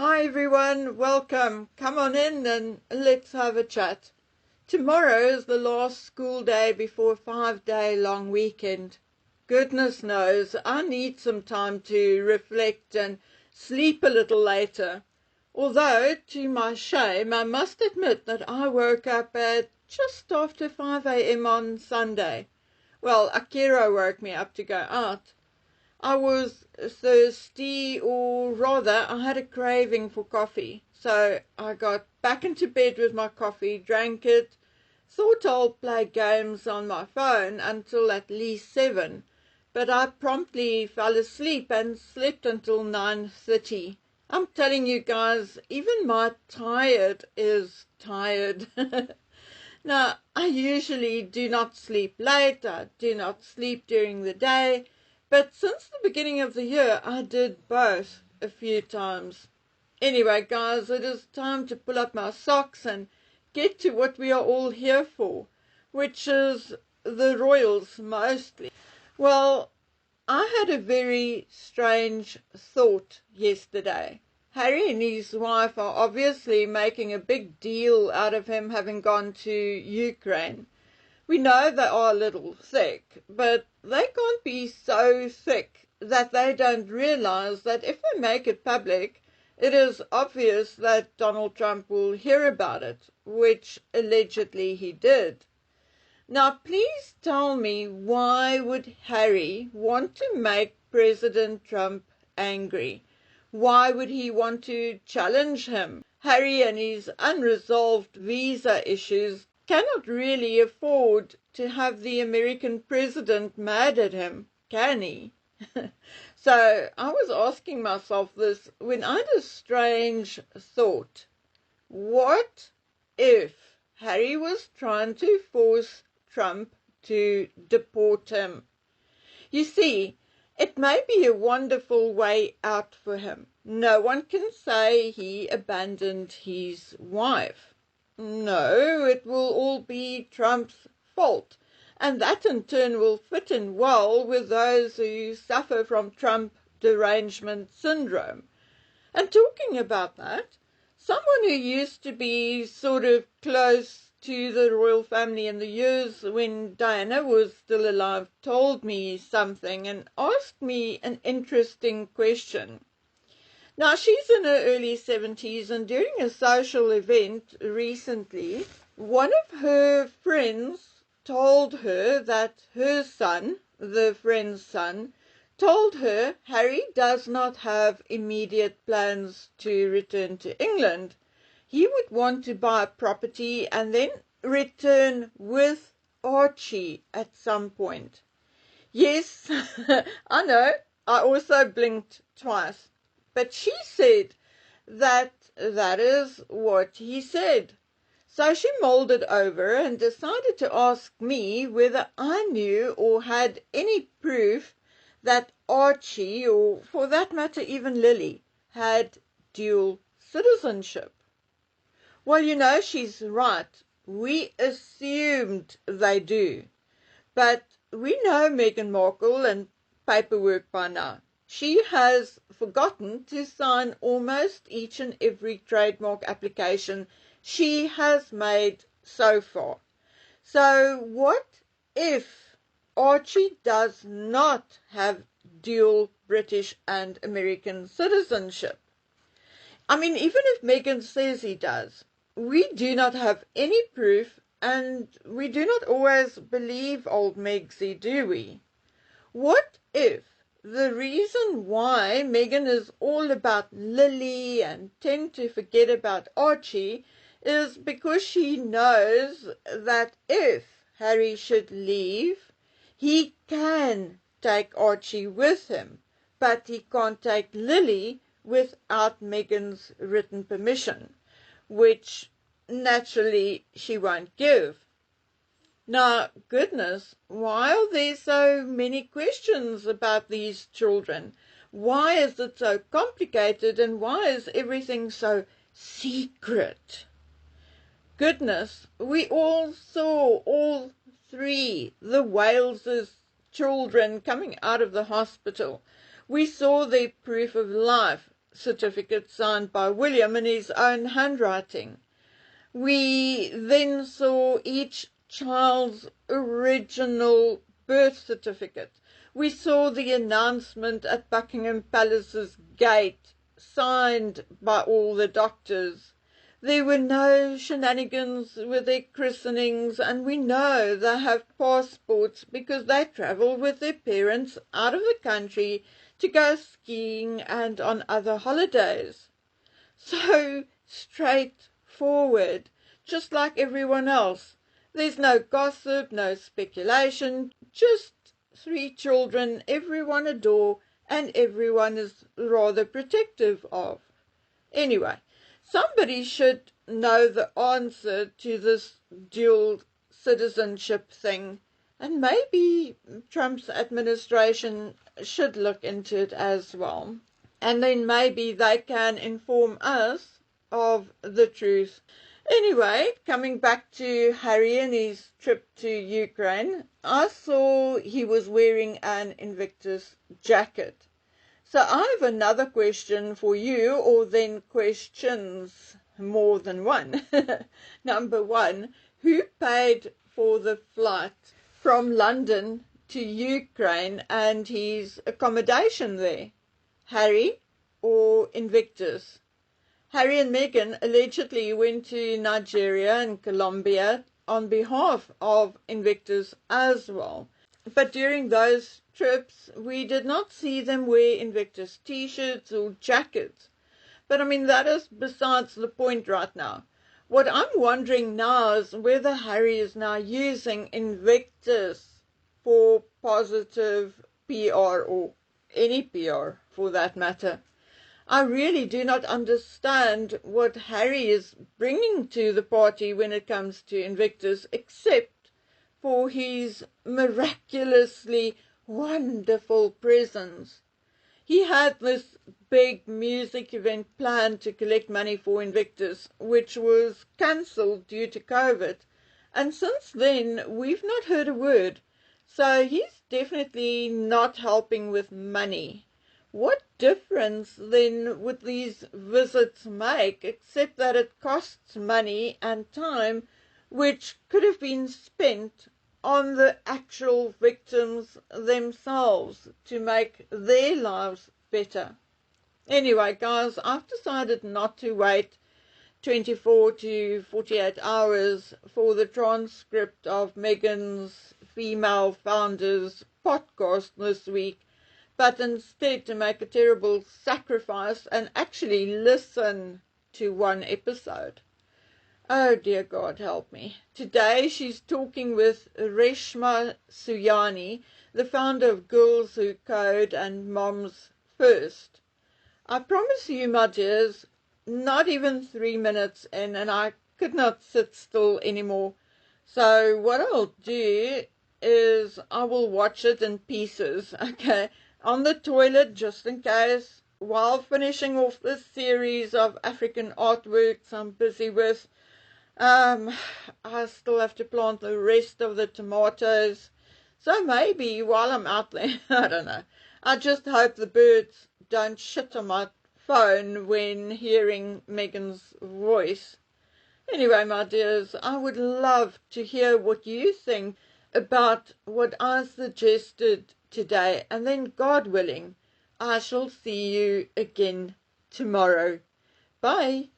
Hi everyone, welcome. Come on in and let's have a chat. Tomorrow is the last school day before a 5-day long weekend. Goodness knows, I need some time to reflect and sleep a little later. Although, to my shame, I must admit that I woke up at just after 5 a.m. on Sunday. Well, Akira woke me up to go out. I was thirsty, or rather, I had a craving for coffee. So I got back into bed with my coffee, drank it, thought I'll play games on my phone until at least 7. But I promptly fell asleep and slept until 9:30. I'm telling you guys, even my tired is tired. Now, I usually do not sleep late, I do not sleep during the day, but since the beginning of the year, I did both a few times. Anyway, guys, it is time to pull up my socks and get to what we are all here for, which is the royals mostly. Well, I had a very strange thought yesterday. Harry and his wife are obviously making a big deal out of him having gone to Ukraine. We know they are a little thick, but they can't be so thick that they don't realize that if they make it public, it is obvious that Donald Trump will hear about it, which allegedly he did. Now, please tell me, why would Harry want to make President Trump angry? Why would he want to challenge him? Harry and his unresolved visa issues cannot really afford to have the American president mad at him, can he? So I was asking myself this when I had a strange thought. What if Harry was trying to force Trump to deport him? You see, it may be a wonderful way out for him. No one can say he abandoned his wife. No, it will all be Trump's fault. And that in turn will fit in well with those who suffer from Trump derangement syndrome. And talking about that, someone who used to be sort of close to the royal family in the years when Diana was still alive told me something and asked me an interesting question. Now, she's in her early 70s, and during a social event recently, one of her friends told her that her son, the friend's son, told her Harry does not have immediate plans to return to England. He would want to buy a property and then return with Archie at some point. Yes, I know, I also blinked twice. But she said that that is what he said. So she mulled over and decided to ask me whether I knew or had any proof that Archie, or for that matter even Lily, had dual citizenship. Well, she's right. We assumed they do. But we know Meghan Markle and paperwork by now. She has forgotten to sign almost each and every trademark application she has made so far. So what if Archie does not have dual British and American citizenship? I mean, even if Meghan says he does, we do not have any proof, and we do not always believe old Megsy, do we? What if the reason why Meghan is all about Lily and tend to forget about Archie is because she knows that if Harry should leave, he can take Archie with him, but he can't take Lily without Meghan's written permission, which naturally she won't give. Now, goodness, why are there so many questions about these children? Why is it so complicated, and why is everything so secret? Goodness, we all saw all three, the Wales's children coming out of the hospital. We saw their proof of life. certificate signed by William in his own handwriting. We then saw each child's original birth certificate. We saw the announcement at Buckingham Palace's gate, signed by all the doctors. There were no shenanigans with their christenings, and we know they have passports because they travel with their parents out of the country to go skiing and on other holidays. So straightforward, just like everyone else. There's no gossip, no speculation, just 3 children everyone adore and everyone is rather protective of. Anyway, somebody should know the answer to this dual citizenship thing, and maybe Trump's administration should look into it as well. And then maybe they can inform us of the truth. Anyway, coming back to Harry and his trip to Ukraine, I saw he was wearing an Invictus jacket. So I have another question for you, or then questions, more than one. Number 1, who paid for the flight from London to Ukraine and his accommodation there? Harry or Invictus? Harry and Meghan allegedly went to Nigeria and Colombia on behalf of Invictus as well. But during those trips, we did not see them wear Invictus t-shirts or jackets. But I mean, that is besides the point right now. What I'm wondering now is whether Harry is now using Invictus for positive PR, or any PR for that matter. I really do not understand what Harry is bringing to the party when it comes to Invictus, except for his miraculously wonderful presence. He had this big music event planned to collect money for Invictus, which was cancelled due to COVID. And since then, we've not heard a word. So he's definitely not helping with money. What difference then would these visits make, except that it costs money and time, which could have been spent on the actual victims themselves to make their lives better? Anyway, guys, I've decided not to wait 24 to 48 hours for the transcript of Meghan's Female Founders podcast this week, but instead to make a terrible sacrifice and actually listen to one episode. Oh dear God, help me. Today she's talking with Reshma Suyani, the founder of Girls Who Code and Moms First. I promise you, my dears, not even 3 minutes in, and I could not sit still anymore. So what I'll do is I will watch it in pieces, okay, on the toilet just in case, while finishing off this series of African artworks I'm busy with. I still have to plant the rest of the tomatoes. So maybe while I'm out there, I don't know. I just hope the birds don't shit on my phone when hearing Meghan's voice. Anyway, my dears, I would love to hear what you think about what I suggested today, and then, God willing, I shall see you again tomorrow. Bye.